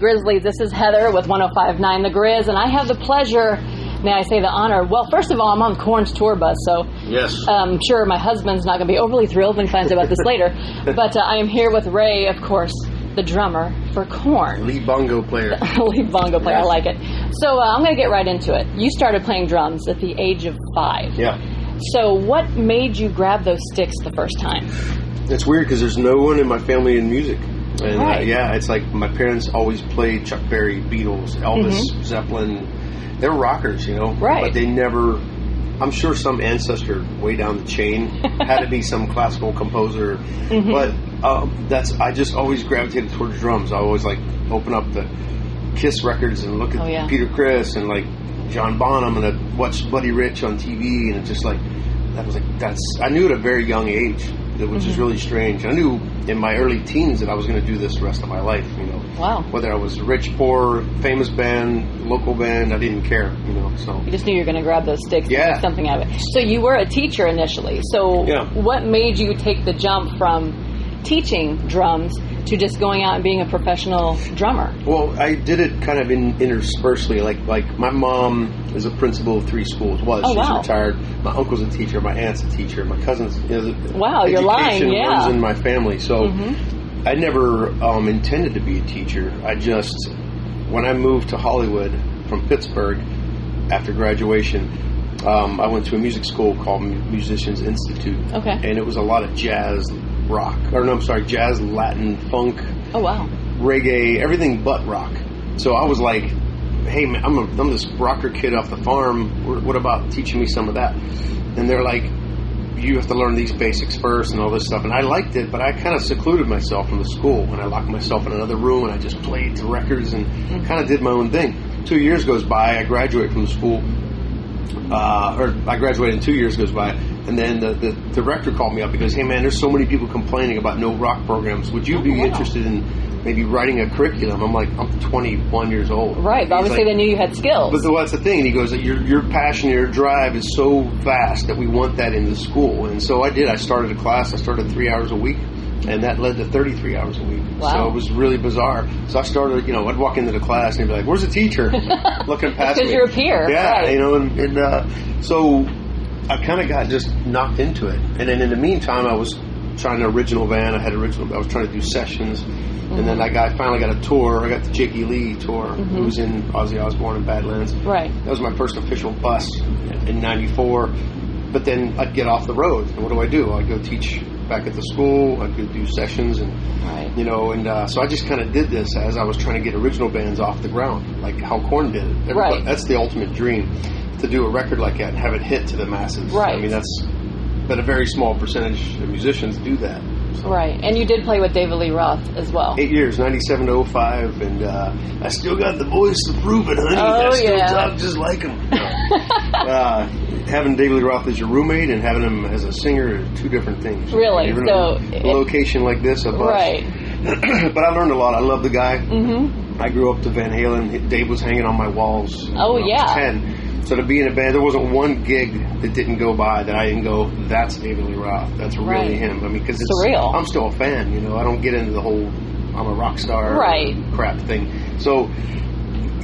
Grizzlies. This is Heather with 105.9 The Grizz, and I have the pleasure, may I say the honor, well, first of all, I'm on Korn's tour bus, so yes. I'm sure my husband's not going to be overly thrilled when he finds out about this later, but I am here with Ray, of course, the drummer for Korn. Lead bongo player. Lead bongo player, Yes. I like it. So I'm going to get right into it. You started playing drums at the age of 5. Yeah. So what made you grab those sticks the first time? It's weird because there's no one in my family in music. And Right. it's like my parents always played Chuck Berry, Beatles, Elvis, Zeppelin. They were rockers, you know. Right. But they never, I'm sure some ancestor way down the chain had to be some classical composer. But I just always gravitated towards drums. I always like open up the Kiss records and look at Peter Criss and like John Bonham, and I'd watch Buddy Rich on TV, and it just like, I knew at a very young age, which is really strange. I knew in my early teens that I was going to do this the rest of my life, you know. Wow. Whether I was rich, poor, famous band, local band, I didn't care, you know, so. You just knew you were going to grab those sticks and make something out of it. So you were a teacher initially. So what made you take the jump from teaching drums to just going out and being a professional drummer? Well, I did it kind of interspersely. Like my mom is a principal of 3 schools. She's retired. My uncle's a teacher. My aunt's a teacher. My cousin's. Wow, you're lying. Yeah, runs in my family. So I never intended to be a teacher. I just, when I moved to Hollywood from Pittsburgh after graduation, I went to a music school called Musicians Institute. Okay, and it was a lot of jazz. Jazz, Latin, funk, reggae, everything but rock. So I was like, hey man, I'm this rocker kid off the farm, what about teaching me some of that? And they're like, you have to learn these basics first and all this stuff. And I liked it, but I kind of secluded myself from the school, and I locked myself in another room, and I just played the records and kind of did my own thing. 2 years goes by, I graduate from the school, I graduated and 2 years goes by. And then the director called me up because, hey man, there's so many people complaining about no rock programs. Would you be interested in maybe writing a curriculum? I'm like, I'm 21 years old. Right, but obviously they knew you had skills. But that's the thing. And he goes, your passion, your drive is so vast that we want that in the school. And so I did. I started a class. I started 3 hours a week. And that led to 33 hours a week. Wow. So it was really bizarre. So I started, I'd walk into the class and he'd be like, where's the teacher? Looking past me. Because you're a peer. Yeah, right. And so I kind of got just knocked into it. And then in the meantime, I was trying to original band. I was trying to do sessions. And then I finally got a tour. I got the Jakey Lee tour, who was in Ozzy Osbourne and Badlands. Right. That was my first official bus in 94. But then I'd get off the road. And what do? I'd go teach back at the school. I'd go do sessions. And, so I just kind of did this as I was trying to get original bands off the ground, like how Korn did it. Right. That's the ultimate dream, to do a record like that and have it hit to the masses. Right. I mean, but a very small percentage of musicians do that. So. Right. And you did play with David Lee Roth as well. 8 years, 97 to 05, and I still got the voice to prove it, honey. I still talk just like him. Having David Lee Roth as your roommate and having him as a singer are 2 different things. Really? So a location like this, a bus. Right. But I learned a lot. I love the guy. I grew up to Van Halen. Dave was hanging on my walls when I was 10. So to be in a band, there wasn't one gig that didn't go by that I didn't go, that's David Lee Roth. That's really him. I mean, because it's surreal. I'm still a fan, I don't get into the whole I'm a rock star crap thing. So,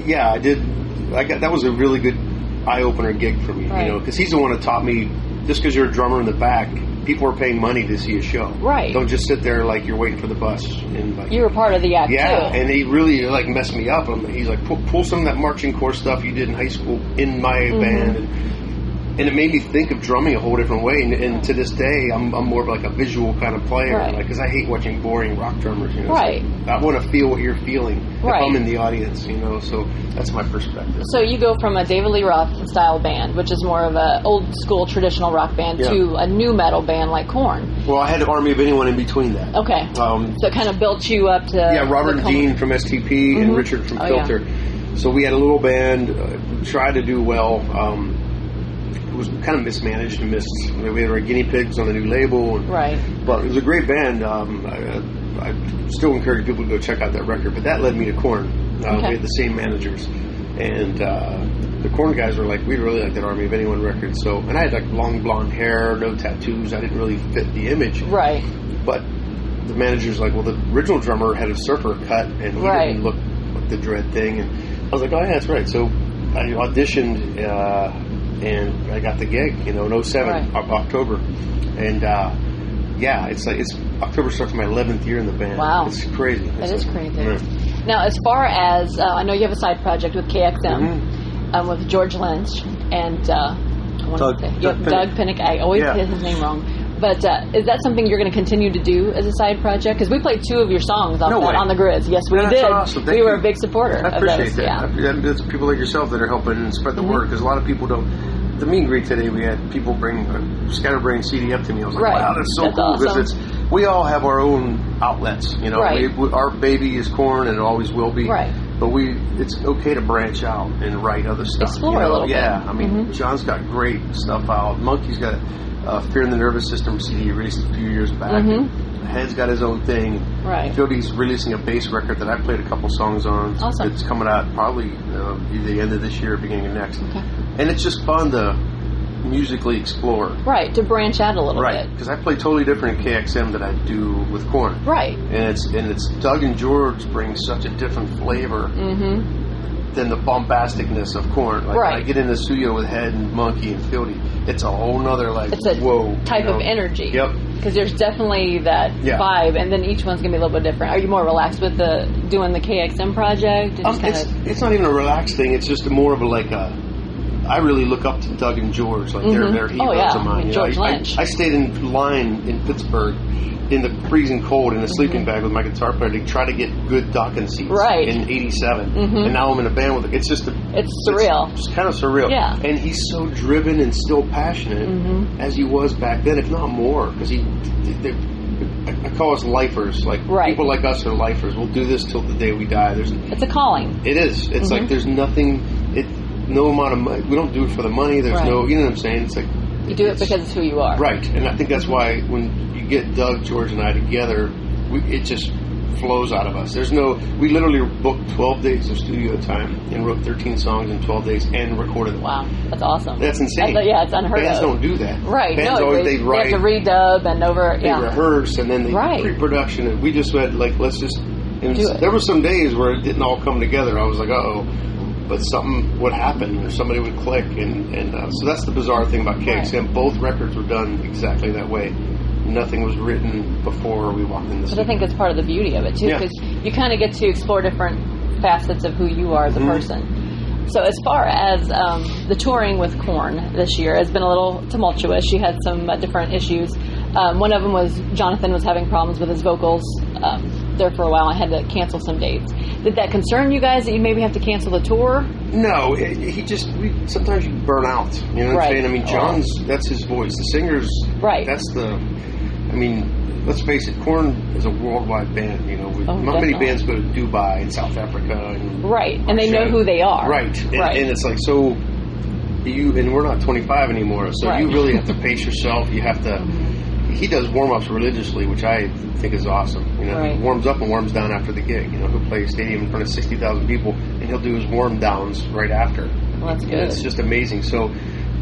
yeah, that was a really good eye-opener gig for me, because he's the one that taught me, just because you're a drummer in the back, people are paying money to see a show. Right. Don't just sit there like you're waiting for the bus. And you were part of the act, too. And he really messed me up. He's like, pull some of that marching corps stuff you did in high school in my band. And it made me think of drumming a whole different way. And to this day, I'm more of like a visual kind of player. Because I hate watching boring rock drummers. Right. So I want to feel what you're feeling if I'm in the audience, So that's my perspective. So you go from a David Lee Roth style band, which is more of a old school traditional rock band, to a new metal band like Korn. Well, I had an Army of Anyone in between that. Okay. So it kind of built you up to... Robert and Dean from STP and Richard from Filter. Yeah. So we had a little band, tried to do well. It was kind of mismanaged and we had our guinea pigs on the new label. But it was a great band. I still encourage people to go check out that record. But that led me to Korn. We had the same managers. And the Korn guys were like, we really like that Army of Anyone record. And I had like long blonde hair, no tattoos. I didn't really fit the image. Right. But the manager's like, well, the original drummer had a surfer cut and he didn't look the dread thing. And I was like, oh yeah, that's right. So I auditioned and I got the gig, in 07, October. And it's October starts my 11th year in the band. Wow. It's crazy. It is crazy. Yeah. Now, as far as, I know you have a side project with KXM, with George Lynch and Doug Pinnick. I always get his name wrong. But is that something you're going to continue to do as a side project? Because we played 2 of your songs on the Grizz. Yes, we did. Awesome. We were a big supporter I appreciate of those. that. Yeah. There's people like yourself that are helping and spread the word, because a lot of people don't. The meet and greet today, we had people bring a Scatterbrain CD up to me. I was like, wow, that's so cool. Awesome. Because we all have our own outlets. Our baby is Korn, and it always will be. Right. But it's okay to branch out and write other stuff. Explore a little bit. Yeah, I mean, John's got great stuff out. Monkey's got Fear in the Nervous System CD he released a few years back. Head's got his own thing. Right. Fieldy's releasing a bass record that I played a couple songs on. Awesome. It's coming out probably either the end of this year or beginning of next. Okay. And it's just fun to musically explore. Right, to branch out a little bit. Right, because I play totally different in KXM than I do with Korn. Right. And it's Doug and George bring such a different flavor than the bombasticness of Korn. Like when I get in the studio with Head and Monkey and Fieldy, it's a whole nother it's a whoa type of energy. Yep. Because there's definitely that vibe, and then each one's gonna be a little bit different. Are you more relaxed with doing the KXM project? It's not even a relaxed thing. It's just more of I really look up to Doug and George, like they're heroes of mine. George Lynch. I stayed in line in Pittsburgh in the freezing cold in a sleeping bag with my guitar player to try to get good docking seats in 87. And now I'm in a band with it. It's just it's surreal. It's kind of surreal. Yeah. And he's so driven and still passionate as he was back then, if not more, because I call us lifers. Like people like us are lifers. We'll do this till the day we die. It's a calling. It is. It's like there's nothing. No amount of money. We don't do it for the money. There's no. You know what I'm saying? It's like you do it because it's who you are. Right. And I think that's why when you get Doug, George, and I together, it just flows out of us. We literally booked 12 days of studio time and wrote 13 songs in 12 days and recorded them. Wow, that's awesome. That's insane. It's unheard of. Bands don't do that. Right. Bands they write. They have to redub and They rehearse and then they do pre-production. And we just said, let's just... And do it. There were some days where it didn't all come together. I was like, uh-oh. But something would happen or somebody would click. And so that's the bizarre thing about KXM. Right. Both records were done exactly that way. Nothing was written before we walked in the studio. But I think it's part of the beauty of it, too, because you kind of get to explore different facets of who you are as a person. So as far as the touring with Korn this year has been a little tumultuous. You had some different issues. One of them was Jonathan was having problems with his vocals there for a while. I had to cancel some dates. Did that concern you guys that you maybe have to cancel the tour? No, sometimes you burn out. You know what I'm saying? I mean, John's, that's his voice. The singer's, let's face it, Korn is a worldwide band. Not many bands go to Dubai and South Africa. And they know who they are. Right. And it's like, so and we're not 25 anymore, so you really have to pace yourself. You have to, he does warm-ups religiously, which I think is awesome. He warms up and warms down after the gig. He'll play a stadium in front of 60,000 people, and he'll do his warm downs right after. Well, that's good. And it's just amazing. So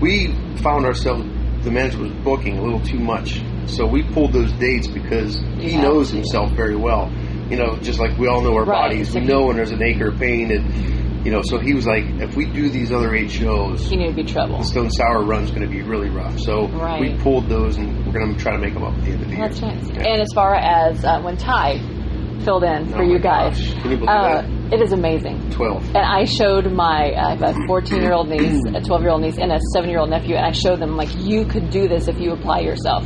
we found ourselves, the manager was booking a little too much. So we pulled those dates because he knows himself very well. Just like we all know our bodies. We know when there's an ache or pain. And, so he was like, if we do these other 8 shows, you need to be trouble. The Stone Sour run's going to be really rough. So we pulled those, and we're going to try to make them up at the end of the year. That's nice. Yeah. And as far as when Ty filled in for you guys, can you believe that? It is amazing. 12. And I showed I have a 14-year-old niece, a 12-year-old niece, and a 7-year-old nephew, and I showed them, you could do this if you apply yourself.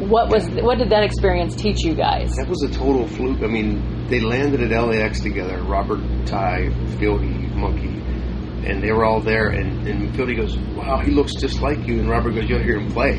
What did that experience teach you guys? That was a total fluke. I mean, they landed at LAX together, Robert, Ty, Fieldy, Monkey, and they were all there, and Fieldy goes, wow, he looks just like you, and Robert goes, you ought to hear him play.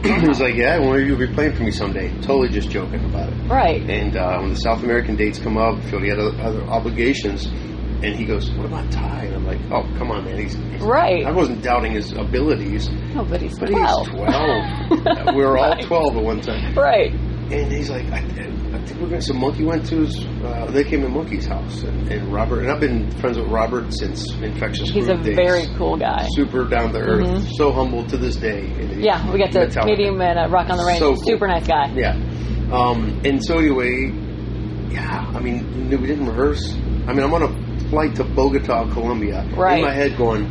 He was like, yeah, well, you'll be playing for me someday. Totally just joking about it. Right. And when the South American dates come up, Fieldy had other obligations, and he goes, what about Ty? And I'm like, oh, come on, man. He's right. I wasn't doubting his abilities. No, but he's 12. He's 12. We were all 12 at one time. Right. And he's like, I think we're going to... So Monkey went to his... they came to Monkey's house. And Robert... And I've been friends with Robert since Infectious He's Groove a days. Very cool guy. Super down to earth. So humble to this day. Yeah, we got to meet him at Rock on the Range. So cool. Super nice guy. Yeah. And so anyway... Yeah, I mean, we didn't rehearse. I mean, I'm on a flight to Bogota, Colombia. Right. In my head going,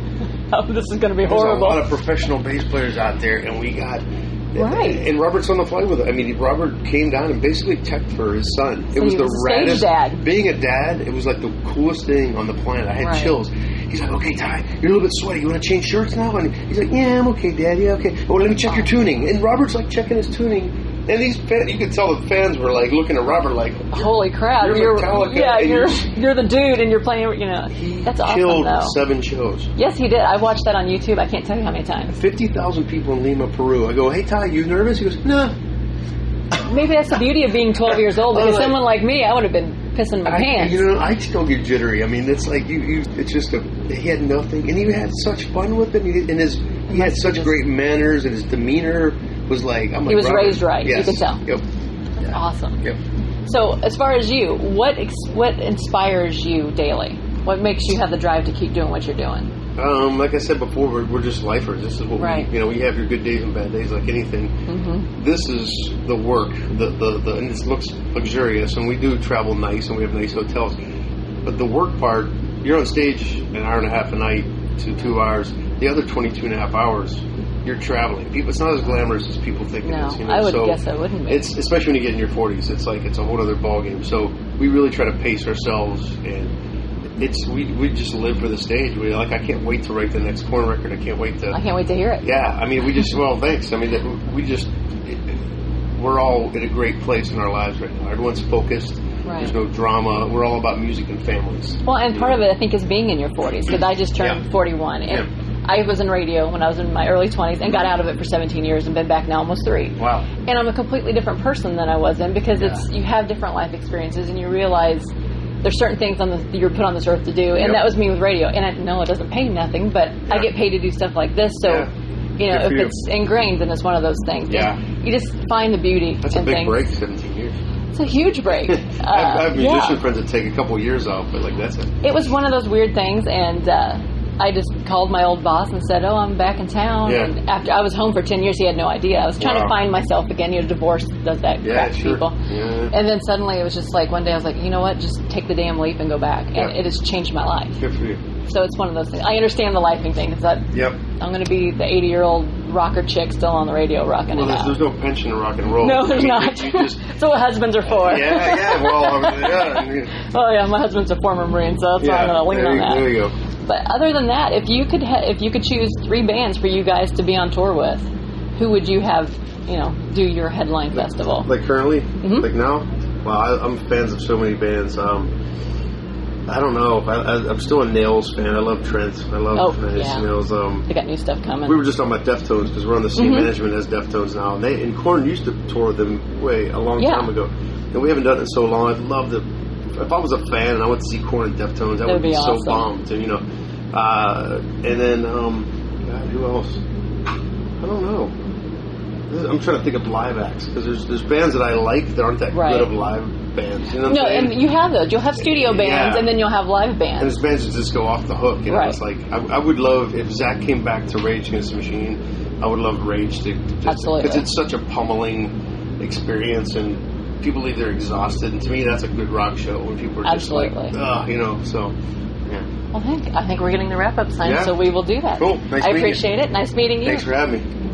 oh, this is going to be there's horrible. a lot of professional bass players out there, and we got... Right. And Robert's on the flight with it. I mean, Robert came down and basically teched for his son. So it was he the was a raddest. stage dad. Being a dad, it was like the coolest thing on the planet. I had chills. He's like, okay, Ty, you're a little bit sweaty. You want to change shirts now? And he's like, yeah, I'm okay, Dad. Yeah, okay. Oh, let me check your tuning. And Robert's like checking his tuning. And these fans, you could tell the fans were like looking at Robert like, holy crap! You're the dude, and you're playing. You know, that's awesome. Killed though. 7 shows. Yes, he did. I watched that on YouTube. I can't tell you how many times. 50,000 people in Lima, Peru. I go, hey Ty, you nervous? He goes, no. Maybe that's the beauty of being 12 years old. Because someone like me, I would have been pissing my pants. You know, I still get jittery. I mean, it's like it's just he had nothing, and he had such fun with it. He had such great manners, and his demeanor was like. I'm like, he was Robert, raised right. yes. You could tell. Yep. That's awesome. Yep. So, as far as you, what inspires you daily? What makes you have the drive to keep doing what you're doing? Like I said before, we're just lifers. This is what we have your good days and bad days like anything. Mm-hmm. This is the work, and it looks luxurious, and we do travel nice, and we have nice hotels. But the work part, you're on stage an hour and a half a night to 2 hours. The other 22 and a half hours, you're traveling. It's not as glamorous as people think it is. You know? I would guess it wouldn't be. It's especially when you get in your 40s. It's like it's a whole other ballgame. So we really try to pace ourselves and. We just live for the stage. I can't wait to write the next Korn record. I can't wait to hear it. Yeah, I mean, thanks. I mean, we're all in a great place in our lives right now. Everyone's focused. Right. There's no drama. We're all about music and families. Well, and part of it, I think, is being in your 40s, because I just turned 41. And I was in radio when I was in my early 20s and got out of it for 17 years and been back now almost 3. Wow. And I'm a completely different person than I was then, because you have different life experiences, and you realize there's certain things you're put on this earth to do, and that was me with radio. And I know it doesn't pay nothing, but I get paid to do stuff like this, so if it's ingrained, then it's one of those things. Yeah. You just find the beauty. That's a big break, 17 years. It's a huge break. I have musician friends that take a couple of years off, but that's it. It was one of those weird things, and I just called my old boss and said, I'm back in town. Yeah. And after I was home for 10 years, he had no idea. I was trying to find myself again. Divorce does that crap to people. Yeah. And then suddenly it was just like, one day I was like, you know what, just take the damn leap and go back. And it has changed my life. Good for you. So it's one of those things. I understand the lifing thing, because I'm going to be the 80-year-old rocker chick still on the radio rocking it out. There's no pension in rock and roll. No, there's not. That's what husbands are for. Oh yeah, my husband's a former Marine, so that's why I'm going to lean on that. There you go. But other than that, if you could choose 3 bands for you guys to be on tour with, who would you have, do your headline festival? Like currently? Mm-hmm. Like now? Well, I'm fans of so many bands. I don't know. I'm still a Nails fan. I love Trent. I love Nails. They got new stuff coming. We were just talking about Deftones, because we're on the same management as Deftones now. And Korn used to tour with them a long time ago. And we haven't done it in so long. I'd love to. If I was a fan and I went to see Korn and Deftones, that would be awesome. So bummed. And, and then, God, who else? I don't know. I'm trying to think of live acts, because there's bands that I like that aren't that good of live bands. You know what I'm saying? And you have those. You'll have studio bands, and then you'll have live bands. And there's bands that just go off the hook. It's like, I would love, if Zach came back to Rage Against the Machine, I would love Rage to absolutely, because it's such a pummeling experience, and people leave there exhausted, and to me that's a good rock show when people are just like, so Well, I think we're getting the wrap-up time, so we will do that. Cool. Nice meeting you. I appreciate it. Nice meeting you. Thanks for having me.